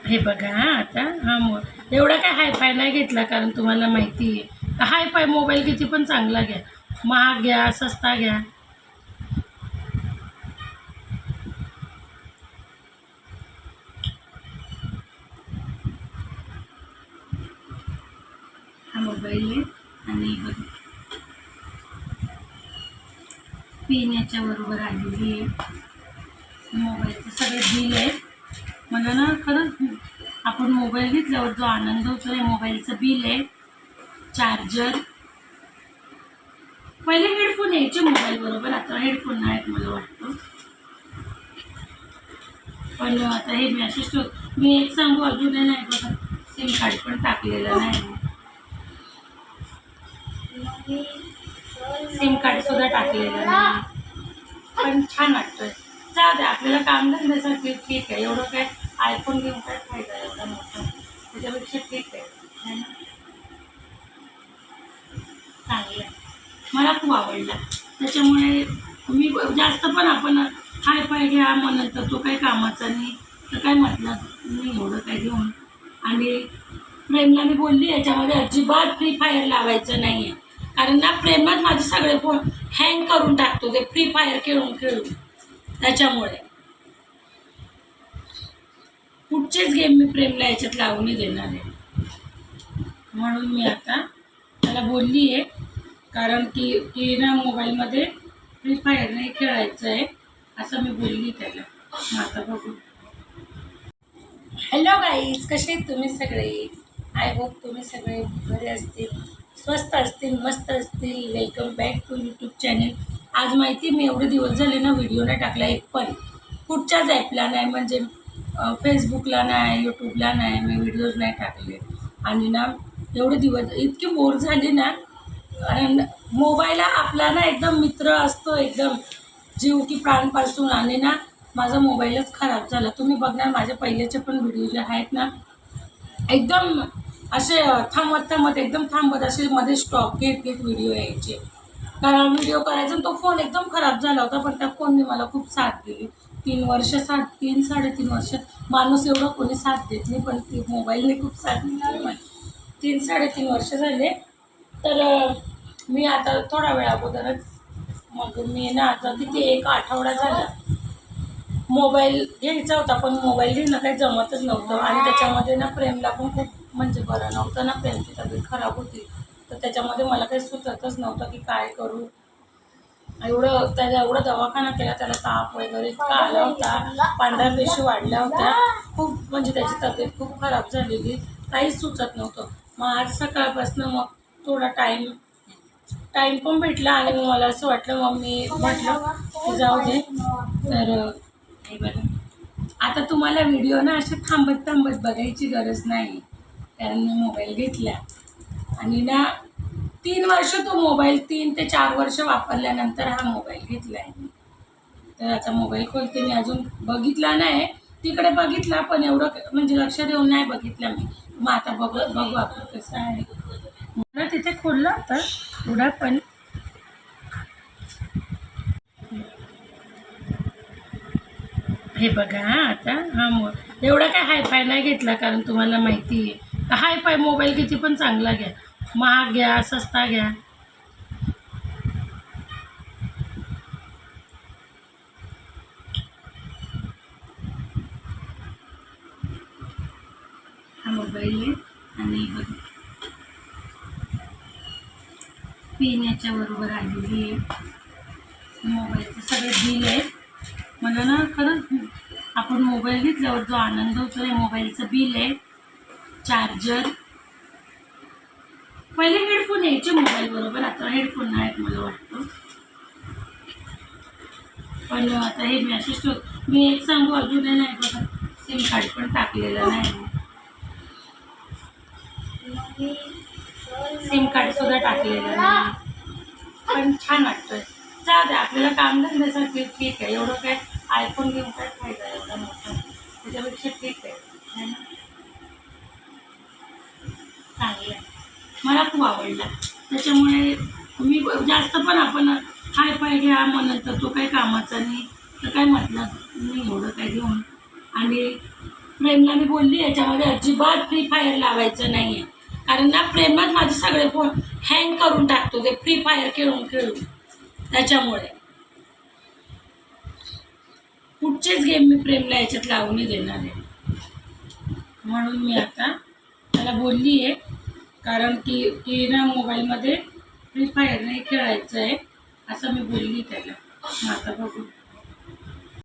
हे बघा आता एवढा काय हायफाय नाही घेतला, कारण तुम्हाला माहिती आहे हायफाय मोबाईल किती पण चांगला घ्या, महाग घ्या सस्ता घ्या. हा मोबाईल आहे आणि पिन याच्या बरोबर आलेली आहे. मोबाईलचं सगळे बिल आहे. मला ना खरंच आपण मोबाईल घेतल्यावर जो आनंद होतो आहे, मोबाईलचं बिल आहे, चार्जर. पहिले हेडफोन यायचे मोबाईल बरोबर, आता हेडफोन नाहीत मला वाटतं. पण आता हे मॅसेज मी एक सांगू अजून नाही बघा, सिम कार्ड पण टाकलेलं नाही. सिम कार्ड सुद्धा टाकलेलं नाही, पण छान वाटतंय. जाऊ दे, आपल्याला कामधंद्यासाठी ठीक आहे. एवढं काय आयफोन घेऊन काय फायदा एवढा मोठा, त्याच्यापेक्षा ठीक आहे ना. चांगलं आहे, मला खूप आवडला. त्याच्यामुळे मी जास्त पण आपण हाय पाय घ्या म्हणत तर तो काही कामाचा नाही, तर काय म्हटलं मी एवढं काय घेऊन. आणि प्रेमला मी बोलली याच्यामध्ये अजिबात फ्री फायर लावायचं नाही आहे, कारण ना प्रेमात माझे सगळे फोन हँग करून टाकतो ते फ्री फायर खेळून खेळून. त्याच्यामुळे कुठचेच गेम मी प्रेमला याच्यात लावून देणार आहे. म्हणून मी आता त्याला बोलली आहे, कारण की ना मोबाईलमध्ये फ्री फायर नाही खेळायचं आहे असं मी बोलली त्याला. आता बघू. हॅलो गाईज, कसे आहेत तुम्ही सगळे? आय होप तुम्ही सगळे बरे असतील, स्वस्त असतील, मस्त असतील. Welcome back to YouTube channel. आज माहिती मी एवढे दिवस झाले ना व्हिडिओ नाही टाकला एक पण, कुठच्याच ॲपला नाही, म्हणजे फेसबुकला नाही, यूट्यूबला नाही, मी व्हिडिओज नाही टाकले. आणि ना एवढे दिवस इतकी बोर झाली ना, कारण मोबाईल आपला ना एकदम मित्र असतो, एकदम जीव की प्राणपासून. आणि ना माझा मोबाईलच खराब झाला. तुम्ही बघणार माझे पहिलेचे पण व्हिडिओ जे आहेत ना, एकदम असे थांबत एकदम थांबत असे मध्ये स्टॉप घेत व्हिडिओ यायचे. कारण व्हिडिओ करायचा तो फोन एकदम खराब झाला होता, पण त्या फोनने मला खूप साथ दिली. 3-3.5 वर्ष माणूस एवढं कोणी साथ देत नाही, पण ती मोबाईलने खूप साथ दिली मला. 3-3.5 वर्ष झाले. तर मी आता थोडा वेळ अगोदरच, मग मी ना आता किती एक आठवडा झाला मोबाईल घ्यायचा होता, पण मोबाईल घेणं काही जमतच नव्हतं. आणि त्याच्यामध्ये ना प्रेमला पण खूप म्हणजे बरं नव्हतं ना, प्रेमची तब्येत खराब होती, तर त्याच्यामध्ये मला काही सुचतच नव्हतं की काय करू. त्याला एवढा दवाखाना केला, त्याला ताप वगैरे इतका आला होता, पांढऱ्या पेशी वाढल्या होत्या खूप, म्हणजे त्याची तब्येत खूप खराब झालेली, काहीच सुचत नव्हतं. मग आज सकाळपासून मग थोडा टाईम पण भेटला, आणि मग मला असं वाटलं, मग मी म्हटलं की जाऊ दे. तर हे बघा, आता तुम्हाला व्हिडिओ ना असे थांबत बघायची गरज नाही, कारण मी मोबाईल घेतला. आणि ना 3 वर्ष तो मोबाईल, 3 ते 4 वर्ष वापरल्यानंतर हा मोबाईल घेतला आहे मी. तर आता मोबाईल खोलते मी, अजून बघितला नाही, तिकडे बघितला पण एवढं म्हणजे लक्ष देऊन नाही बघितला मी. मग आता बघू आपण कसं आहे. मला तिथे खोललं होतं थोडा, पण हे बघा आता एवढा काय हायफाय नाही घेतला, कारण तुम्हाला माहिती आहे हायफाय मोबाईल किती पण चांगला घ्या, महाग घ्या सस्ता घ्या. हा मोबाईल आहे आणि पिन याच्या बरोबर आलेली आहे. मोबाईलचं सगळे बिल आहे. मला ना खरंच आपण मोबाईल घेतल्यावर जो आनंद होतो आहे, मोबाईलचं बिल आहे, चार्जर. पहिले हेडफोन यायचे मोबाईल बरोबर, आता हेडफोन नाहीत मला वाटतं. पण आता हे मॅसेज मी एक सांगू अजून नाही बघा, सिम कार्ड पण टाकलेलं नाही. सिम कार्ड सुद्धा टाकलेलं नाही, पण छान वाटतंय. जाऊ दे, आपल्याला कामधंद्यासाठी ठीक आहे. एवढं काय आयफोन घेऊन काय फायदा एवढा मोठा, त्याच्यापेक्षा ठीक आहे ना. चांगलं आहे, मला खूप आवडला. त्याच्यामुळे मी जास्त पण आपण हाय पाय घ्या म्हणत तर तो काही कामाचा नाही, तर काय म्हटलं मी एवढं काय घेऊन. आणि प्रेमला मी बोलली याच्यामध्ये अजिबात फ्री फायर लावायचं नाही आहे, कारण ना प्रेमच माझे सगळे फोन हँग करून टाकतो ते फ्री फायर खेळून खेळून. त्याच्यामुळे कुठचेच गेम मी प्रेमला याच्यात लावून देणार आहे. म्हणून मी आता त्याला बोलली आहे, कारण की ना मोबाईलमध्ये फ्री फायर नाही खेळायचं आहे असं मी बोलली त्याला. मग आता बघू.